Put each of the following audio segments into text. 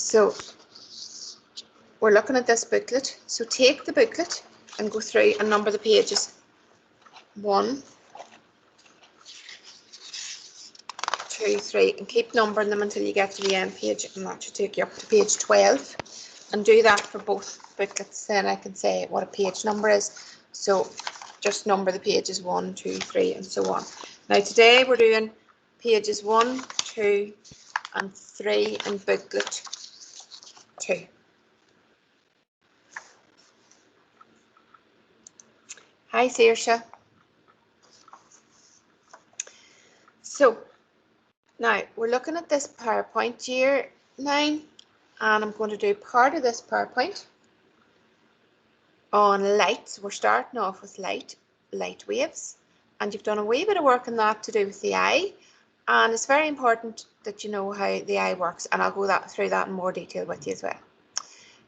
So we're looking at this booklet. So take the booklet and go through and number the pages. 1, 2, 3, and keep numbering them until you get to the end page, and that should take you up to page 12. And do that for both booklets, then I can say what a page number is. So just number the pages 1, 2, 3, and so on. Now today we're doing pages 1, 2, and 3 in booklet 2. Hi, Saoirse. So now we're looking at this PowerPoint year 9, and I'm going to do part of this PowerPoint on lights. We're starting off with light waves, and you've done a wee bit of work on that to do with the eye, and it's very important that you know how the eye works, and I'll go through that in more detail with you as well.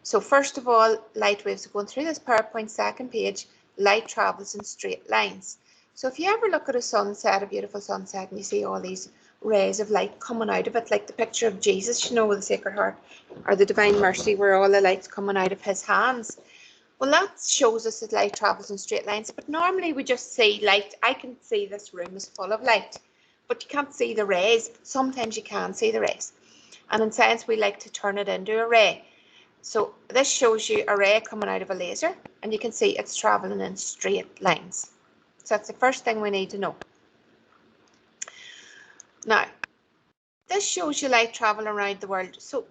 So first of all, light waves are going through this PowerPoint. Second page, light travels in straight lines. So if you ever look at a sunset, a beautiful sunset, and you see all these rays of light coming out of it, like the picture of Jesus, you know, with the Sacred Heart, or the Divine Mercy, where all the light's coming out of his hands. Well, that shows us that light travels in straight lines, but normally we just see light. I can see this room is full of light, but you can't see the rays. Sometimes you can see the rays. And in science, we like to turn it into a ray. So this shows you a ray coming out of a laser, and you can see it's traveling in straight lines. So that's the first thing we need to know. Now, this shows you light traveling around the world. So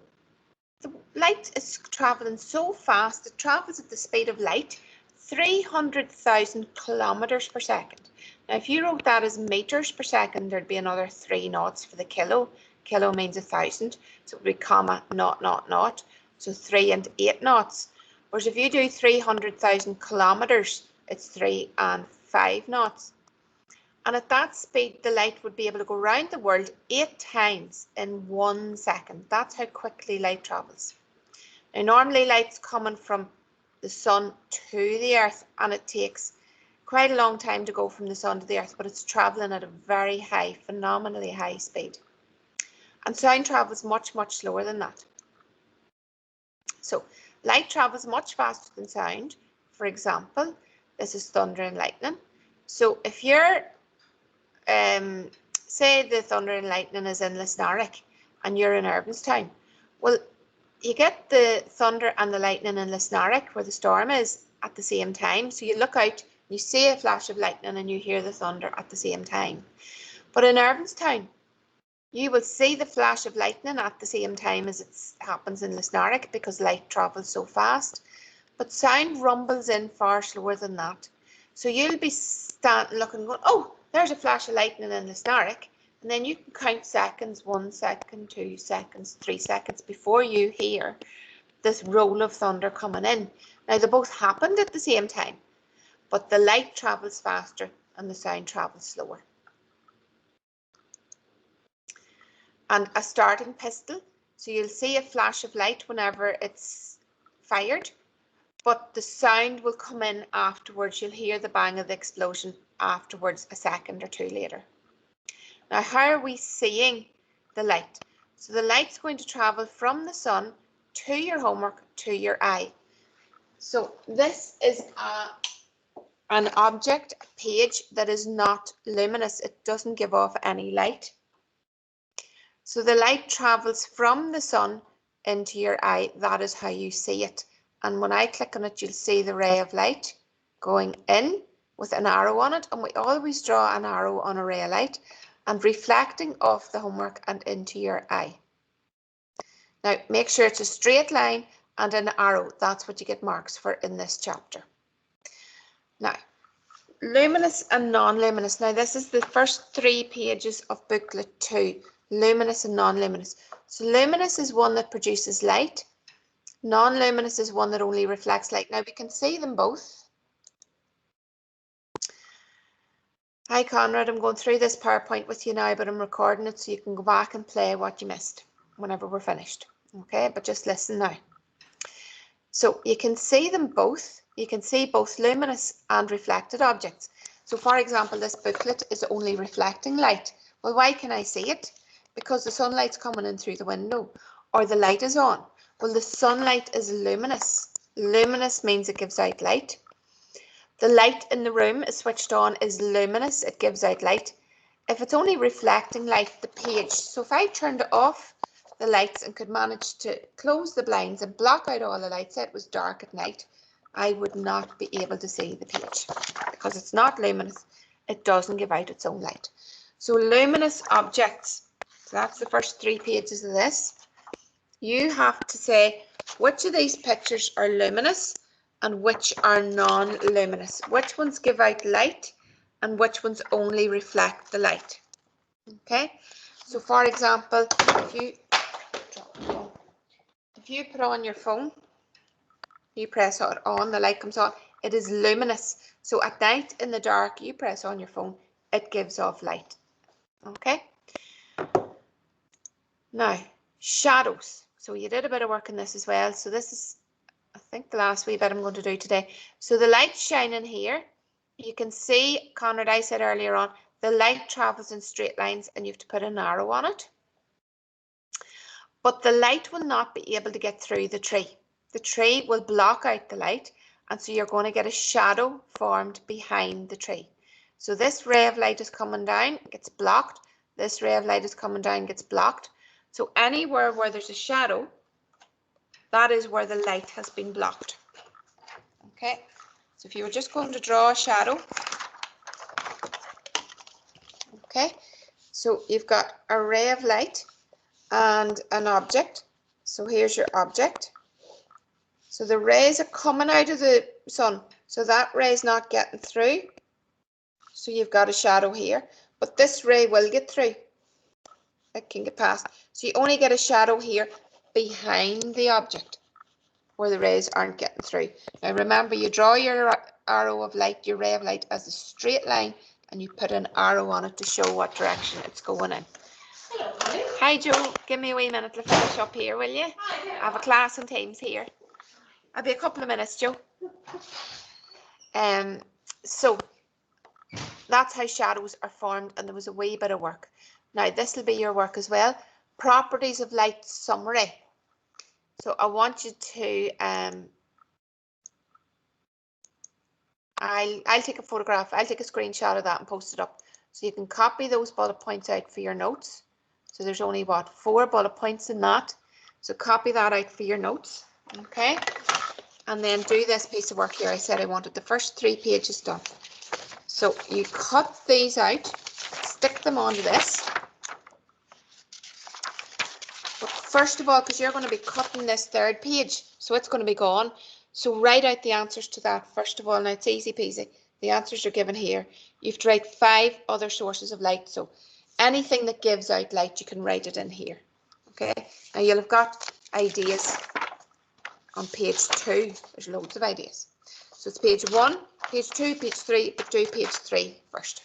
the light is traveling so fast, it travels at the speed of light, 300,000 kilometers per second. Now, if you wrote that as meters per second, there'd be another 3 knots for the kilo. Kilo means 1,000, so it would be comma, naught, naught, naught. So 3 and 8 knots. Whereas if you do 300,000 kilometers, it's 3 and 5 knots. And at that speed, the light would be able to go around the world 8 times in 1 second. That's how quickly light travels. Now, normally light's coming from the sun to the earth, and it takes quite a long time to go from the sun to the earth, but it's traveling at a very high, phenomenally high speed. And sound travels much, much slower than that. So light travels much faster than sound. For example, this is thunder and lightning. So if you're, say the thunder and lightning is in Lisnarrick and you're in Irvinstown, well, you get the thunder and the lightning in Lisnarrick, where the storm is, at the same time. So you look out, you see a flash of lightning and you hear the thunder at the same time. But in Irvinstown, you will see the flash of lightning at the same time as it happens in Lisnarrick, because light travels so fast. But sound rumbles in far slower than that. So you'll be standing looking, going, oh, there's a flash of lightning in Lisnarrick. And then you can count seconds, 1 second, 2 seconds, 3 seconds before you hear this roll of thunder coming in. Now, they both happened at the same time, but the light travels faster and the sound travels slower. And a starting pistol, so you'll see a flash of light whenever it's fired, but the sound will come in afterwards. You'll hear the bang of the explosion afterwards, a second or 2 later. Now, how are we seeing the light? So the light's going to travel from the sun to your homework, to your eye. So this is an object, a page that is not luminous. It doesn't give off any light. So the light travels from the sun into your eye. That is how you see it. And when I click on it, you'll see the ray of light going in with an arrow on it. And we always draw an arrow on a ray of light and reflecting off the homework and into your eye. Now, make sure it's a straight line and an arrow. That's what you get marks for in this chapter. Now, luminous and non-luminous. Now, this is the first 3 pages of booklet 2. Luminous and non-luminous. So luminous is one that produces light. Non-luminous is one that only reflects light. Now we can see them both. Hi Conrad, I'm going through this PowerPoint with you now, but I'm recording it so you can go back and play what you missed whenever we're finished. Okay, but just listen now. So you can see them both. You can see both luminous and reflected objects. So for example, this booklet is only reflecting light. Well, why can I see it? Because the sunlight's coming in through the window, or the light is on. Well, the sunlight is luminous. Luminous means it gives out light. The light in the room is switched on is luminous. It gives out light. If it's only reflecting light, the page. So if I turned off the lights and could manage to close the blinds and block out all the lights, it was dark at night, I would not be able to see the page because it's not luminous. It doesn't give out its own light. So luminous objects. So that's the first 3 pages of this. You have to say which of these pictures are luminous and which are non-luminous. Which ones give out light and which ones only reflect the light. Okay, so for example, if you put on your phone, you press it on, the light comes on, it is luminous. So at night in the dark, you press on your phone, it gives off light. Okay, now shadows. So you did a bit of work on this as well. So this is, I think, the last wee bit I'm going to do today. So the light shining here, you can see, Conrad, I said earlier on, the light travels in straight lines and you have to put an arrow on it. But the light will not be able to get through the tree. The tree will block out the light, and so you're going to get a shadow formed behind the tree. So this ray of light is coming down, gets blocked. This ray of light is coming down, gets blocked. So anywhere where there's a shadow, that is where the light has been blocked. Okay, so if you were just going to draw a shadow, okay, so you've got a ray of light and an object. So here's your object. So the rays are coming out of the sun, so that ray is not getting through. So you've got a shadow here, but this ray will get through. It can get past. So you only get a shadow here behind the object where the rays aren't getting through. Now remember, you draw your arrow of light, your ray of light, as a straight line, and you put an arrow on it to show what direction it's going in. Hello, Holly. Hi Joe, give me a wee minute to finish up here, will you? Hi. I have a class on Teams here. I'll be a couple of minutes, Joe. So that's how shadows are formed, and there was a wee bit of work. Now this will be your work as well. Properties of light summary. So I want you to I'll take a photograph, I'll take a screenshot of that and post it up. So you can copy those bullet points out for your notes. So there's only what, 4 bullet points in that. So copy that out for your notes. Okay. And then do this piece of work here. I said I wanted the first 3 pages done. So you cut these out, stick them onto this. But first of all, because you're going to be cutting this 3rd page, so it's going to be gone. So write out the answers to that first of all. Now it's easy peasy. The answers are given here. You have to write 5 other sources of light. So anything that gives out light, you can write it in here. Okay. Now you'll have got ideas on page 2. There's loads of ideas. So it's page 1, page 2, page 3, but do page 3 first.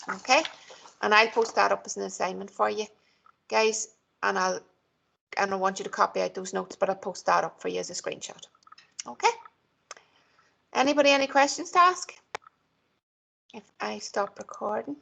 Okay, and I'll post that up as an assignment for you guys, and I want you to copy out those notes, but I'll post that up for you as a screenshot. Okay, anybody any questions to ask if I stop recording?